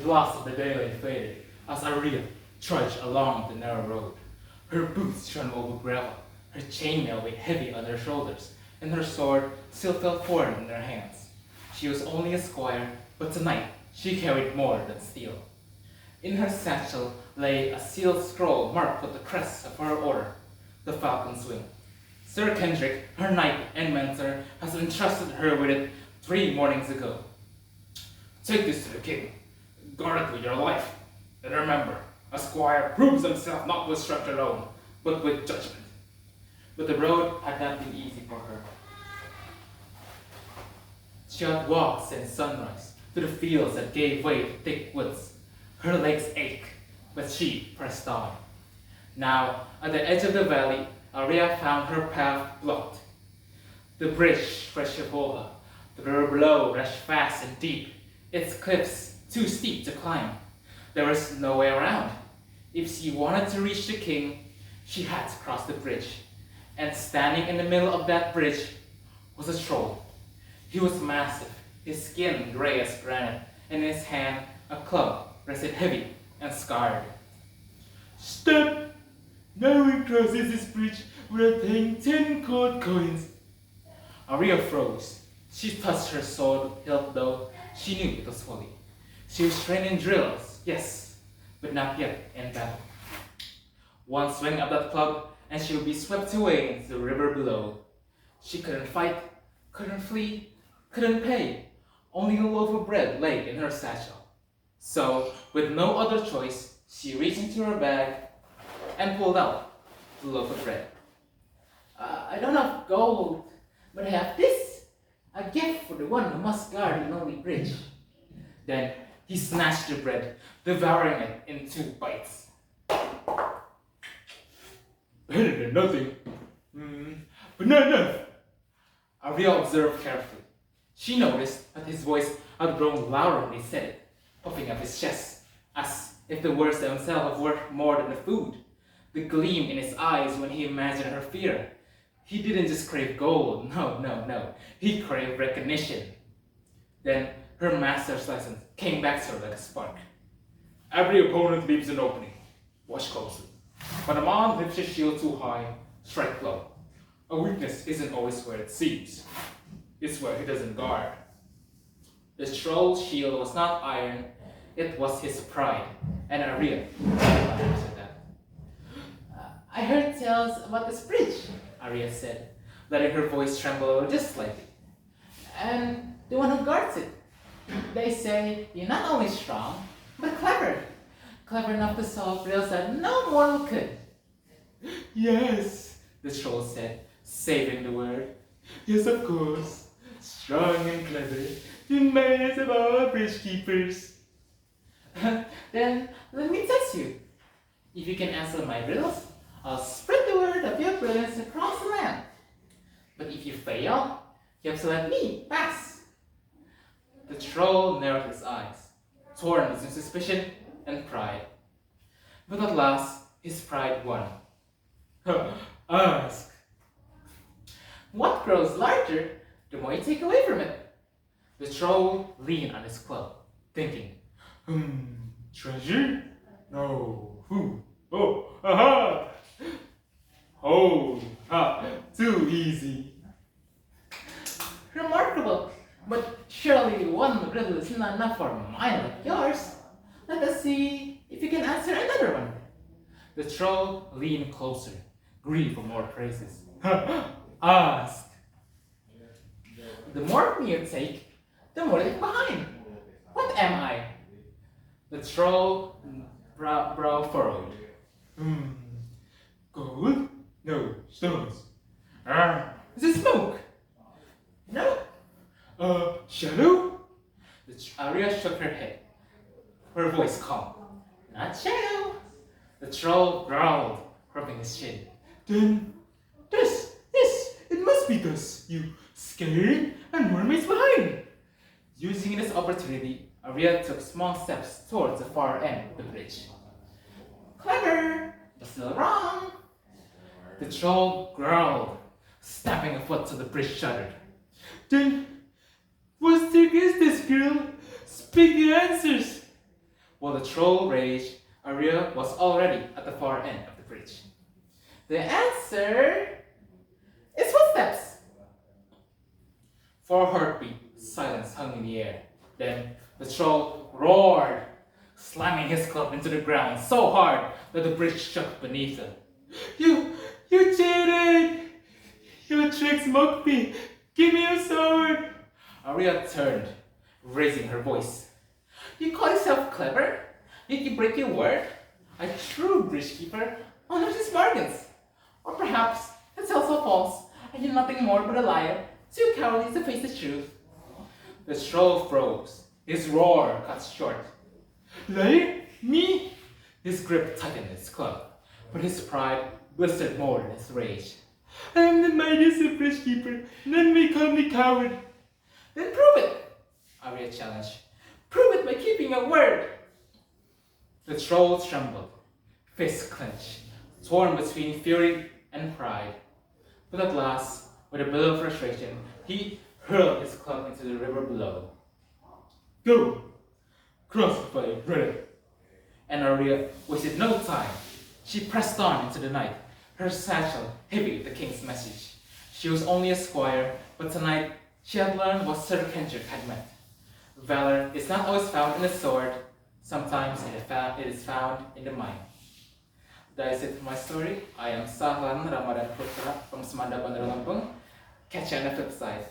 gloss of the daylight faded as Aria trudged along the narrow road. Her boots shone over gravel, her chainmail weighed heavy on her shoulders, and her sword still felt foreign in her hands. She was only a squire, but tonight she carried more than steel. In her satchel lay a sealed scroll marked with the crest of her order, the Falcon's Wing. Sir Kendrick, her knight and mentor, has entrusted her with it 3 mornings ago. Take this to the king. Guard it with your life. And remember, a squire proves himself not with strength alone, but with judgment. But the road had not been easy for her. She had walked since sunrise to the fields that gave way to thick woods. Her legs ached, but she pressed on. Now, at the edge of the valley, Aria found her path blocked. The bridge stretched before her. The river below rushed fast and deep, its cliffs too steep to climb. There was no way around. If she wanted to reach the king, she had to cross the bridge. And standing in the middle of that bridge was a troll. He was massive, his skin gray as granite, and in his hand a club rested heavy and scarred. Stop! No one crosses this bridge without paying 10 gold coins. Aria froze. She touched her sword hilt though she knew it was holy. She was trained in drills, yes, but not yet in battle. One swing of that club and she would be swept away into the river below. She couldn't fight, couldn't flee, couldn't pay. Only a loaf of bread lay in her satchel. So, with no other choice, she reached into her bag and pulled out the loaf of bread. I don't have gold, but I have this, a gift for the one who must guard the lonely bridge. Then he snatched the bread, devouring it in 2 bites. Better than nothing. But not enough. Aria observed carefully. She noticed that his voice had grown louder when he said it, puffing up his chest, as if the words themselves were worth more than the food. The gleam in his eyes when he imagined her fear. He didn't just crave gold, no. He craved recognition. Then her master's lesson came back to her like a spark. Every opponent leaves an opening. Watch closely. When a man lifts his shield too high, strike low. A weakness isn't always where it seems. It's where he doesn't guard. The troll's shield was not iron, it was his pride, and Aria understood that. I heard tales about this bridge, Aria said, letting her voice tremble just slightly. And the one who guards it. They say you're not only strong, but clever. Clever enough to solve riddles that no mortal could. Yes, the troll said, saving the word. yes, of course. Strong and clever, the manners of our bridge keepers. Then let me test you. If you can answer my riddles, I'll spread the word of your brilliance across the land. But if you fail, you have to let me pass. The troll narrowed his eyes, torn between suspicion and pride. But at last, his pride won. Ask. What grows larger, the more you take away from it. The troll leaned on his club, thinking. Treasure? No. Who? Oh, aha! Oh, too easy. Remarkable, but surely one riddle is not enough for a mind like yours. Let us see if you can answer another one. The troll leaned closer, greedy for more praises. Ask. The more from you take, the more you leave behind. What am I? The troll brow furrowed. Gold? No, stones. Is it smoke? No. Shadow? Aria shook her head, her voice calm. Not shadow. The troll growled, rubbing his chin. Then, this, it must be this, you scared and more mates behind. Using this opportunity, Aria took small steps towards the far end of the bridge. Clever, but still wrong. The troll growled, stamping a foot till the bridge shuddered. Then, what trick is this, girl? Speak the answers. While the troll raged, Arya was already at the far end of the bridge. The answer is footsteps. For a heartbeat, silence hung in the air. Then the troll roared, slamming his club into the ground so hard that the bridge shook beneath him. You cheated! Your tricks mocked me! Give me your sword! Arya turned, raising her voice. You call yourself clever? Yet you break your word? A true bridgekeeper honors his bargains. Or perhaps it's also false, and you're nothing more but a liar, too cowardly to face the truth. The troll froze. His roar cut short. Liar? Me? His grip tightened his club, but his pride blistered more than his rage. I am the mightiest of bridgekeeper. None may call me coward. Then prove it, Arya challenged. Prove it by keeping your word. The troll trembled, fists clenched, torn between fury and pride. But at last, with a bellow of frustration, he hurled his club into the river below. Go! Crossfire, brother! And Arya wasted no time. She pressed on into the night, her satchel heavy with the king's message. She was only a squire, but tonight she had learned what Sir Kendrick had meant. Valor is not always found in the sword, sometimes it is found in the mind. That is it for my story. I am Sahlan Ramadan Putra from Semanda, Bandar Lampung. Catch you on the flip side.